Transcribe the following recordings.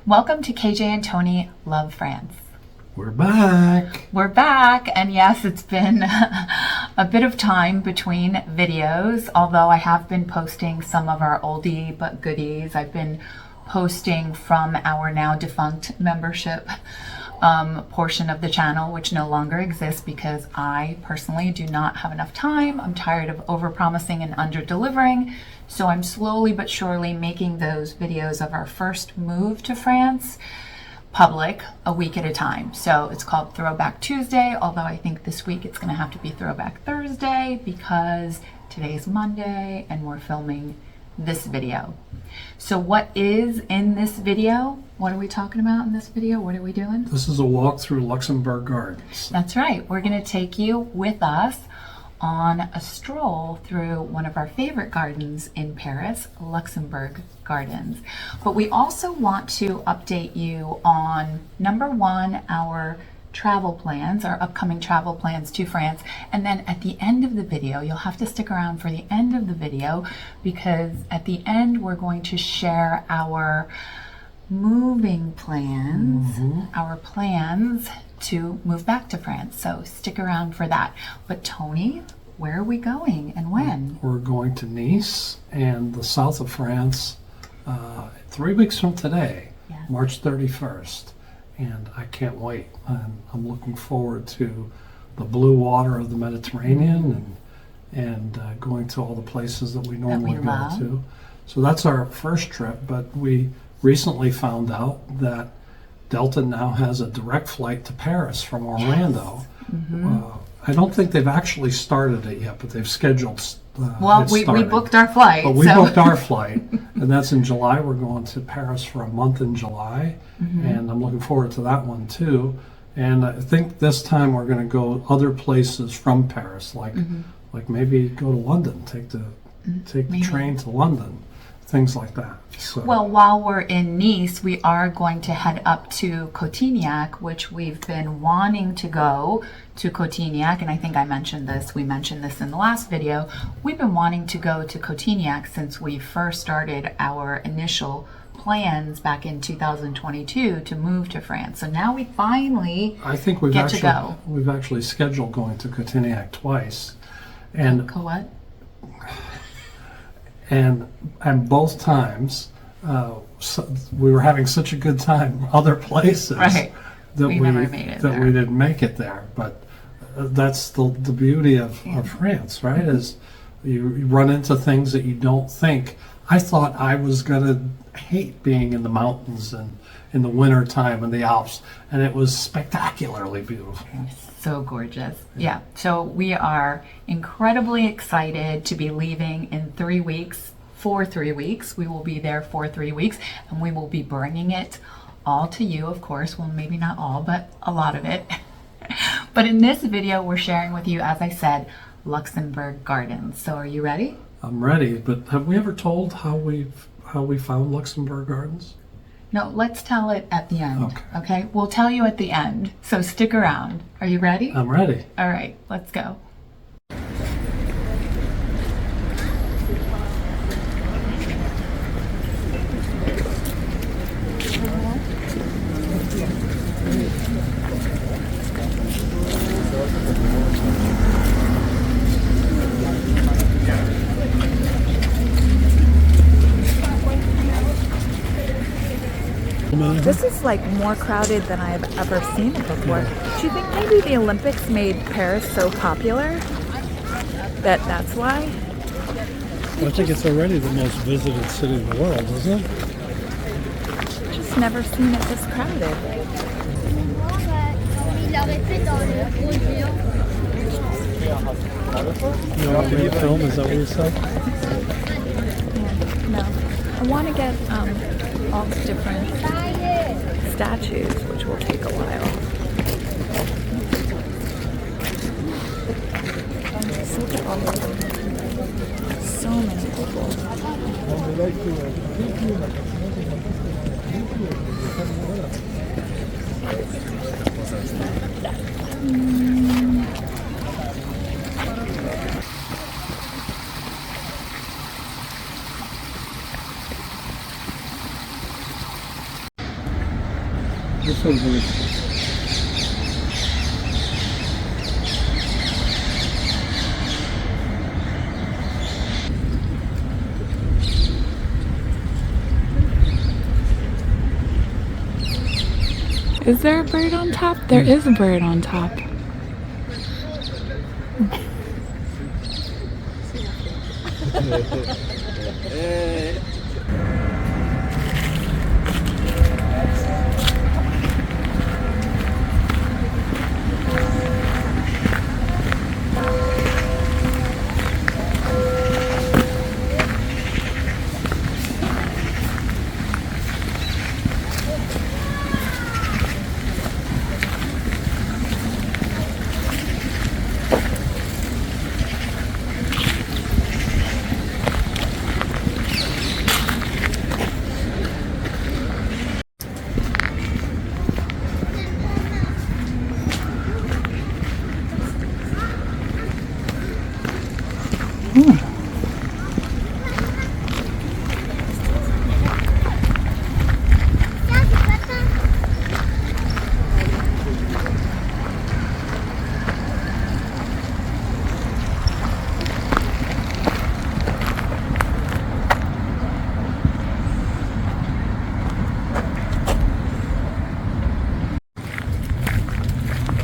Welcome to KJ and Tony Love France. We're back. We're back, and yes, it's been a bit of time between videos, although I have been posting some of our oldie but goodies. I've been posting from our now defunct membership portion of the channel, which no longer exists because I personally do not have enough time. I'm tired of over-promising and under-delivering, so I'm slowly but surely making those videos of our first move to France public a week at a time. So it's called Throwback Tuesday, although I think this week it's going to have to be Throwback Thursday because today's Monday and we're filming this video. So what is in this video? What are we talking about in this video? What are we doing? This is a walk through Luxembourg Gardens. That's right. We're going to take you with us on a stroll through one of our favorite gardens in Paris, Luxembourg Gardens. But we also want to update you on, number one, our travel plans, our upcoming travel plans to France. And then at the end of the video, you'll have to stick around for the end of the video because at the end we're going to share our moving plans, our plans to move back to France. So stick around for that. But Tony, where are we going and when? We're going to Nice and the south of France 3 weeks from today, Yes. March 31st. And I can't wait. I'm looking forward to the blue water of the Mediterranean and going to all the places that we normally go love. to. So that's our first trip, but we recently found out that Delta now has a direct flight to Paris from Orlando. I don't think they've actually started it yet, but they've scheduled Well, it we starting. booked our flight. But we so. booked our flight, and that's in July. We're going to Paris for a month in July, and I'm looking forward to that one too. And I think this time we're going to go other places from Paris, like maybe go to London, take the train to London, things like that. So. Well, while we're in Nice, we are going to head up to Cotignac, which we've been wanting to go to Cotignac, and I think I mentioned this, we mentioned this in the last video. We've been wanting to go to Cotignac since we first started our initial plans back in 2022 to move to France. So now we finally get to go. We've actually scheduled going to Cotignac twice. And what? And both times we were having such a good time other places Right. that we never made it there. we didn't make it there. But that's the beauty of France, right? Is you run into things that you don't think. I thought I was gonna hate being in the mountains and in the winter time in the Alps, and it was spectacularly beautiful. So gorgeous. Yeah. So we are incredibly excited to be leaving in 3 weeks, for 3 weeks. We will be there for 3 weeks and we will be bringing it all to you, of course. Well, maybe not all, but a lot of it. But in this video, we're sharing with you, as I said, Luxembourg Gardens. So are you ready? I'm ready, but have we ever told how we found Luxembourg Gardens? No, let's tell it at the end. Okay. We'll tell you at the end. So stick around. Are you ready? I'm ready. All right, let's go. This is like more crowded than I've ever seen it before. Do you think maybe the Olympics made Paris so popular that's why? I think it's already the most visited city in the world, isn't it? Just never seen it this crowded. You want me to film? Is that what you said? No. I want to get all the different statues, which will take a while. So look at all of them. So many people. This one's really cool. Is there a bird on top? There is a bird on top.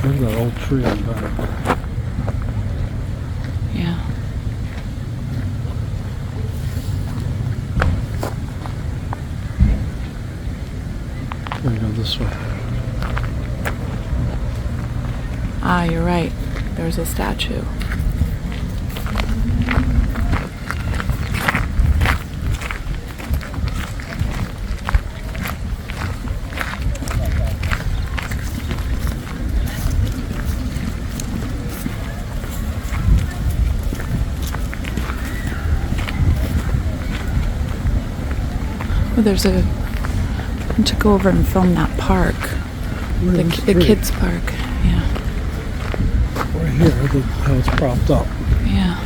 Look at that old tree in the back. Yeah. We're gonna go this way. Ah, you're right. There's a statue. Oh, there's a... I want to go over and film that park. The kids park. Yeah. Right here, look at how it's propped up. Yeah.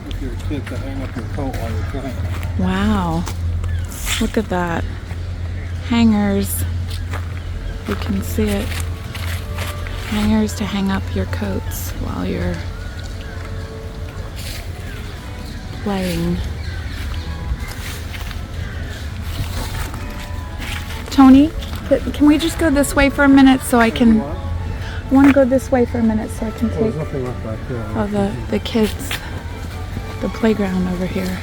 If you're a kid, to hang up your coat while you're playing. Wow. Look at that. Hangers. You can see it. Hangers to hang up your coats while you're playing. Tony, can we just go this way for a minute so I can... I want to go this way for a minute so I can There's take... nothing up back there. Oh, the kids, the playground over here.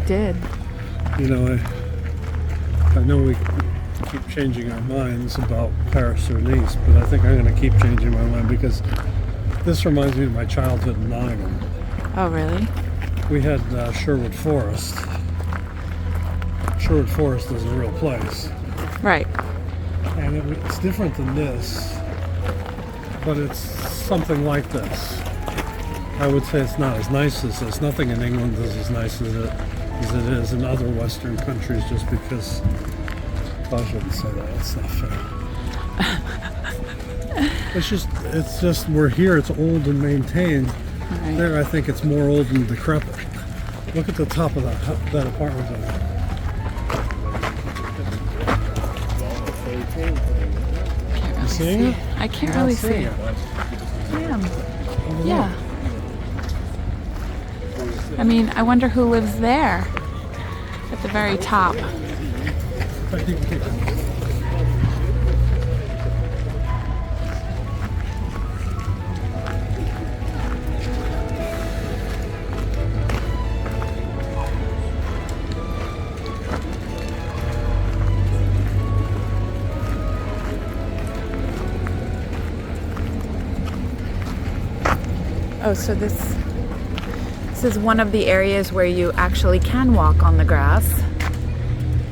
did. You know, I know we keep changing our minds about Paris or Nice, but I think I'm going to keep changing my mind because this reminds me of my childhood in Nottingham. Oh, really? We had Sherwood Forest. Sherwood Forest is a real place. Right. And it's different than this, but it's something like this. I would say it's not as nice as this. Nothing in England is as nice as it is in other Western countries, just because, well, I shouldn't say that, it's not fair. It's just, we're here, it's old and maintained. Right. There, I think it's more old and decrepit. Look at the top of that apartment building. You seeing it? I can't really see it. I am. Yeah. I mean, I wonder who lives there at the very top. Oh, so this is one of the areas where you actually can walk on the grass.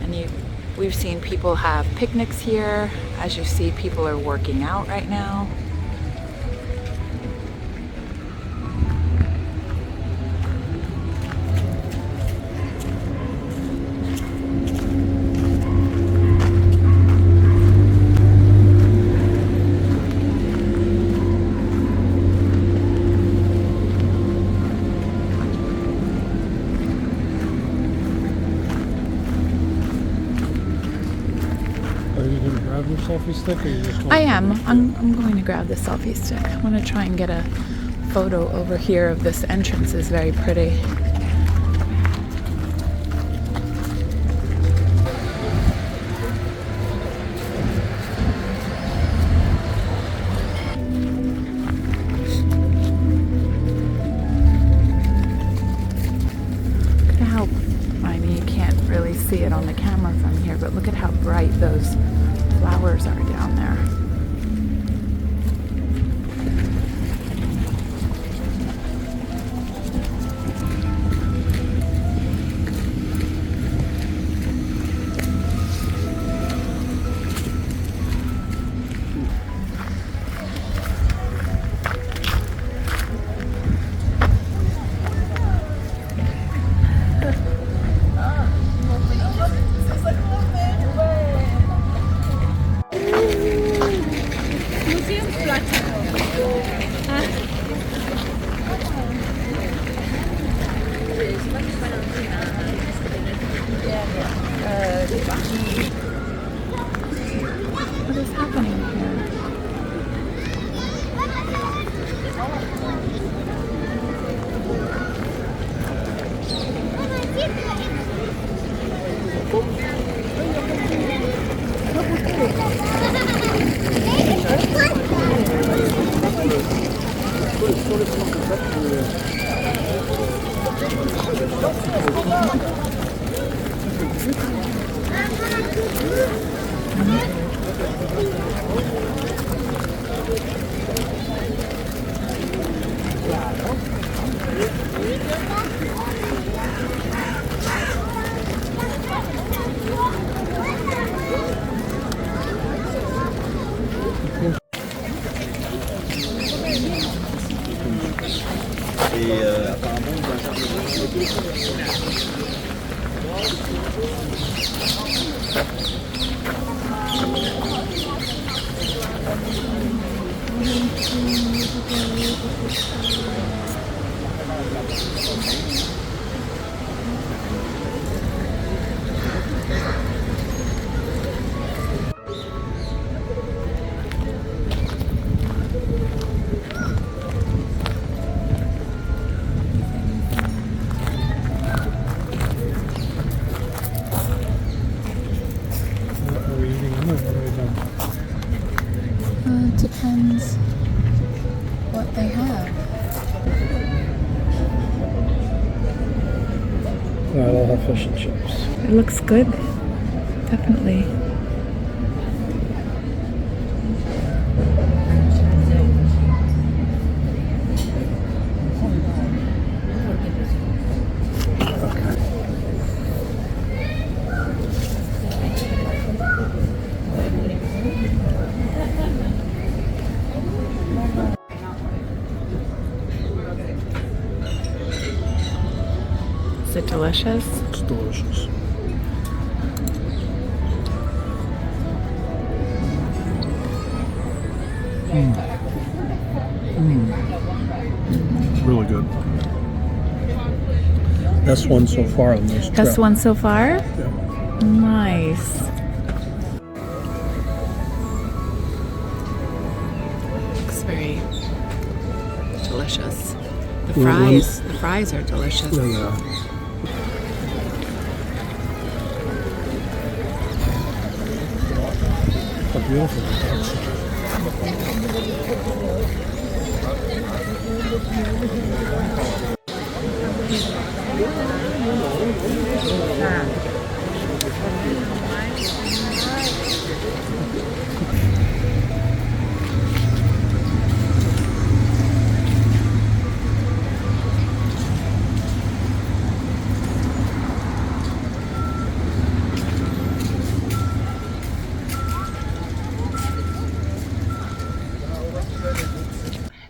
And we've seen people have picnics here. As you see, people are working out right now. Selfie stick, or you just I am. I'm going to grab the selfie stick. I want to try and get a photo over here of this entrance. Is very pretty. Look at how, I mean, you can't really see it on the camera from here, but look at how bright those flowers are down there. What is happening here? Depends what they have. I'll fish and chips. It looks good. Definitely. Is it delicious? It's delicious. Really good. Best one so far on this trip. Best one so far? Yeah. Nice. Looks very delicious. The fries are delicious. Yeah. How beautiful it is.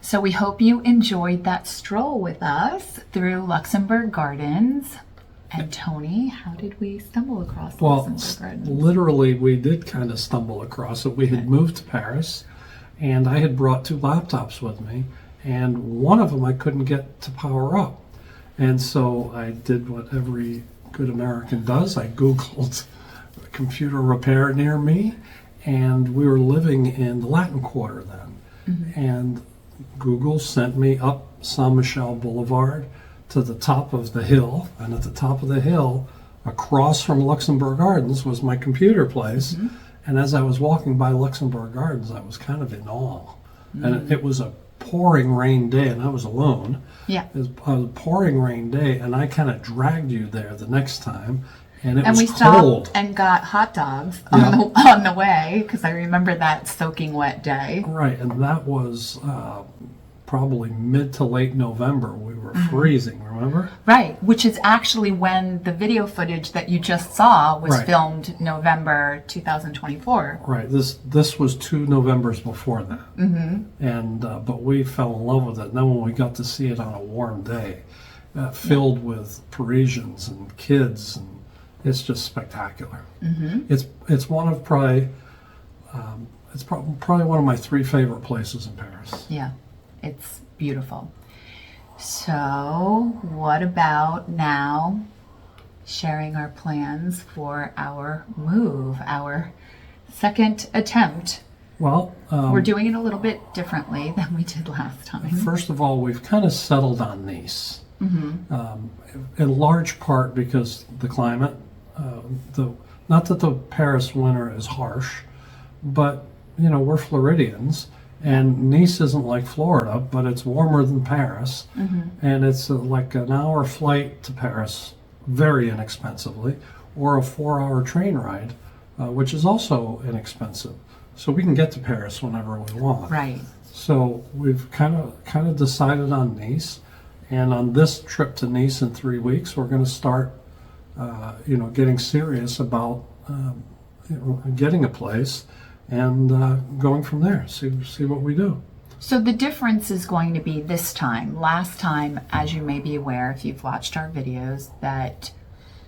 So we hope you enjoyed that stroll with us through Luxembourg Gardens. And Tony, how did we stumble across Luxembourg Gardens? Literally, we did kind of stumble across it. We had moved to Paris, and I had brought 2 laptops with me, and one of them I couldn't get to power up. And so I did what every good American does. I Googled a computer repair near me, and we were living in the Latin Quarter then. And Google sent me up Saint Michel Boulevard to the top of the hill, and at the top of the hill, across from Luxembourg Gardens, was my computer place. And as I was walking by Luxembourg Gardens, I was kind of in awe. And it was a pouring rain day, and I was alone. Yeah. It was a pouring rain day, and I kind of dragged you there the next time, and it And was we cold. stopped and got hot dogs Yeah. on the way, because I remember that soaking wet day. Right, and that was probably mid to late November. We were freezing, remember? Right, which is actually when the video footage that you just saw was Right. filmed November 2024. Right, this was 2 Novembers before that. And but we fell in love with it. And then when we got to see it on a warm day, filled with Parisians and kids, and it's just spectacular. It's one of probably one of my 3 favorite places in Paris. Yeah, it's beautiful. So, what about now sharing our plans for our move, our second attempt? Well, We're doing it a little bit differently than we did last time. first of all, we've kind of settled on Nice, in large part because the climate. Not that the Paris winter is harsh, but you know, we're Floridians, and Nice isn't like Florida, but it's warmer than Paris, and it's like an hour flight to Paris, very inexpensively, or a 4-hour train ride, which is also inexpensive. So we can get to Paris whenever we want. Right. So we've kind of decided on Nice, and on this trip to Nice in 3 weeks, we're going to start, getting serious about getting a place and going from there. See what we do. So the difference is going to be this time. Last time, as you may be aware, if you've watched our videos, that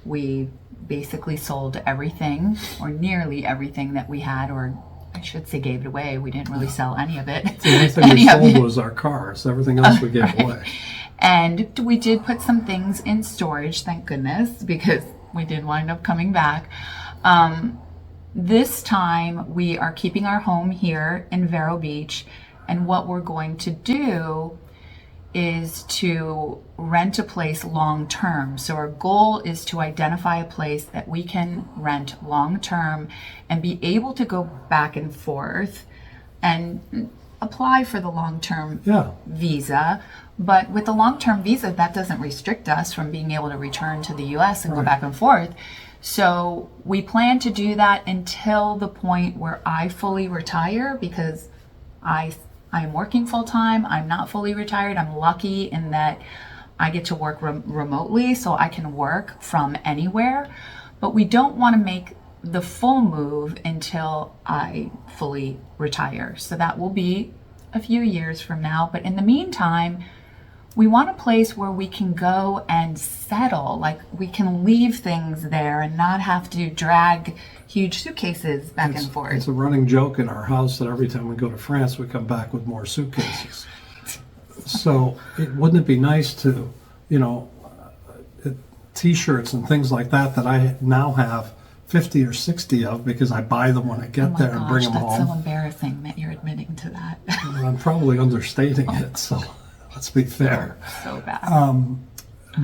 we basically sold everything, or nearly everything that we had, or I should say gave it away. We didn't really sell any of it. The only thing we sold was our cars. Everything else we gave away. And we did put some things in storage, thank goodness, because we did wind up coming back. This time we are keeping our home here in Vero Beach, and what we're going to do is to rent a place long term. So our goal is to identify a place that we can rent long term and be able to go back and forth, and apply for the long-term Yeah. visa. But with the long-term visa, that doesn't restrict us from being able to return to the US and go back and forth. So we plan to do that until the point where I fully retire, because I'm working full-time. I'm not fully retired. I'm lucky in that I get to work remotely, so I can work from anywhere. But we don't want to make the full move until I fully retire. So that will be a few years from now. But in the meantime, we want a place where we can go and settle. Like, we can leave things there and not have to drag huge suitcases back and forth. It's a running joke in our house that every time we go to France, we come back with more suitcases. So wouldn't it be nice to, T-shirts and things like that I now have 50 or 60 of, because I buy them when I get there and bring them home. That's so embarrassing that you're admitting to that. I'm probably understating it, so let's be fair. So bad.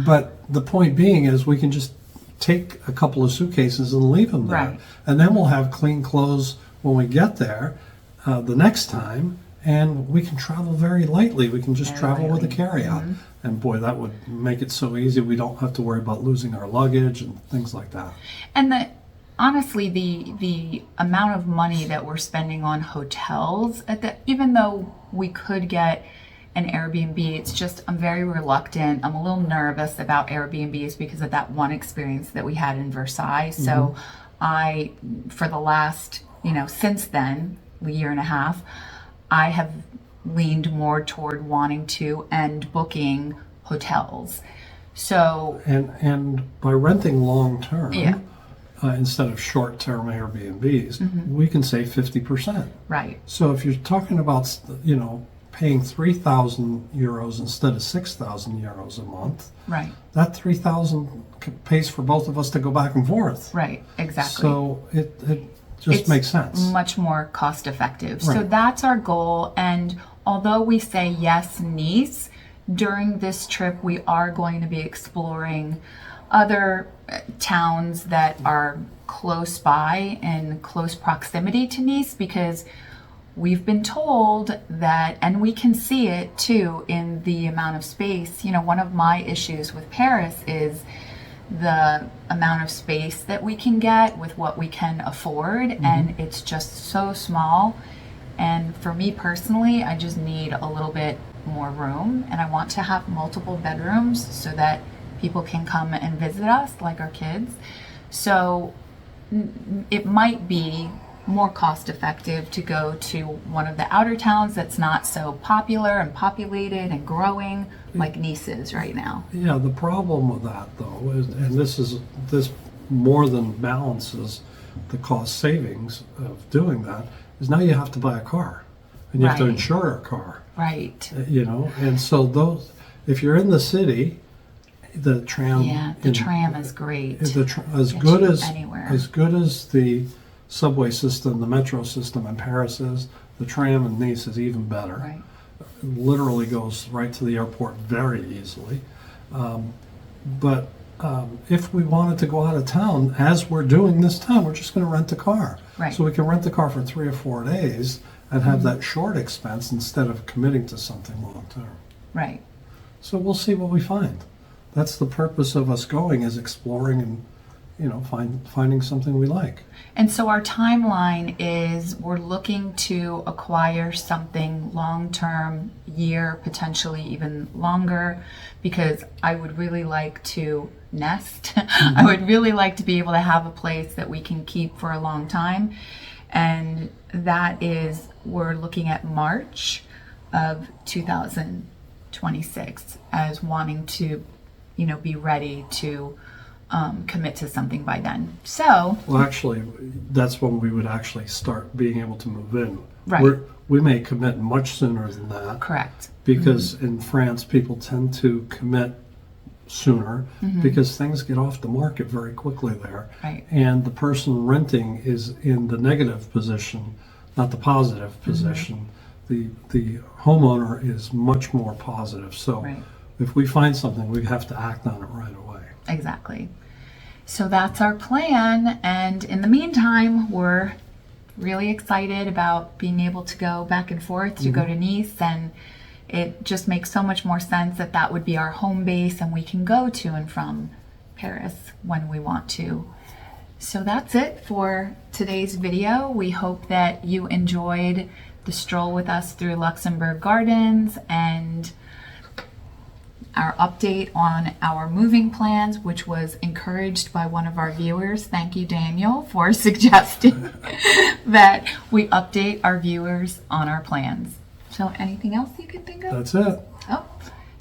But the point being is, we can just take a couple of suitcases and leave them there. Right. And then we'll have clean clothes when we get there the next time, and we can travel very lightly. We can just travel with a carry-out. Mm-hmm. And boy, that would make it so easy. We don't have to worry about losing our luggage and things like that. And honestly, the amount of money that we're spending on hotels, even though we could get an Airbnb, it's just, I'm very reluctant. I'm a little nervous about Airbnbs because of that one experience that we had in Versailles. So for the last, since then, a year and a half, I have leaned more toward wanting to and booking hotels. So and by renting long term, instead of short term Airbnbs, we can save 50%. Right. So if you're talking about paying 3,000 euros instead of 6,000 euros a month, Right. that 3,000 pays for both of us to go back and forth. Right. Exactly. So it just makes sense. Much more cost effective. Right. So that's our goal. And although we say yes, Nice, during this trip we are going to be exploring other towns that are close by and close proximity to Nice, because we've been told that, and we can see it too in the amount of space. One of my issues with Paris is the amount of space that we can get with what we can afford, and it's just so small. And for me personally, I just need a little bit more room, and I want to have multiple bedrooms so that people can come and visit us, like our kids. So it might be more cost effective to go to one of the outer towns that's not so popular and populated and growing like Nice is right now. Yeah, the problem with that though is, and this more than balances the cost savings of doing that, is now you have to buy a car and you have to Right. insure a car. Right. And so if you're in the city, the tram. Yeah, the tram is great. As Gets good you as anywhere. as good as the subway system, the metro system in Paris is, the tram in Nice is even better. Right. It literally goes right to the airport very easily. But if we wanted to go out of town, as we're doing this time, we're just going to rent a car. Right. So we can rent the car for 3 or 4 days and have that short expense instead of committing to something long term. Right. So we'll see what we find. That's the purpose of us going, is exploring and finding something we like. And so our timeline is, we're looking to acquire something long-term, year, potentially even longer, because I would really like to nest. I would really like to be able to have a place that we can keep for a long time. And that is, we're looking at March of 2026 as wanting to, be ready to commit to something by then. So, Well, actually, that's when we would actually start being able to move in. Right. We may commit much sooner than that, correct. because in France, people tend to commit sooner because things get off the market very quickly there. Right. And the person renting is in the negative position, not the positive position. The homeowner is much more positive. So Right. if we find something, we have to act on it right away. Exactly. So that's our plan. And in the meantime, we're really excited about being able to go back and forth to go to Nice, and it just makes so much more sense that that would be our home base and we can go to and from Paris when we want to. So that's it for today's video. We hope that you enjoyed the stroll with us through Luxembourg Gardens and our update on our moving plans, which was encouraged by one of our viewers. Thank you, Daniel, for suggesting that we update our viewers on our plans. So anything else you can think of? That's it. Oh,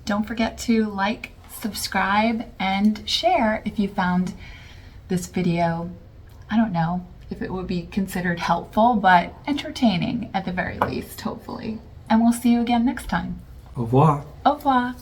don't forget to like, subscribe, and share if you found this video, I don't know if it would be considered helpful, but entertaining at the very least, hopefully. And we'll see you again next time. Au revoir. Au revoir.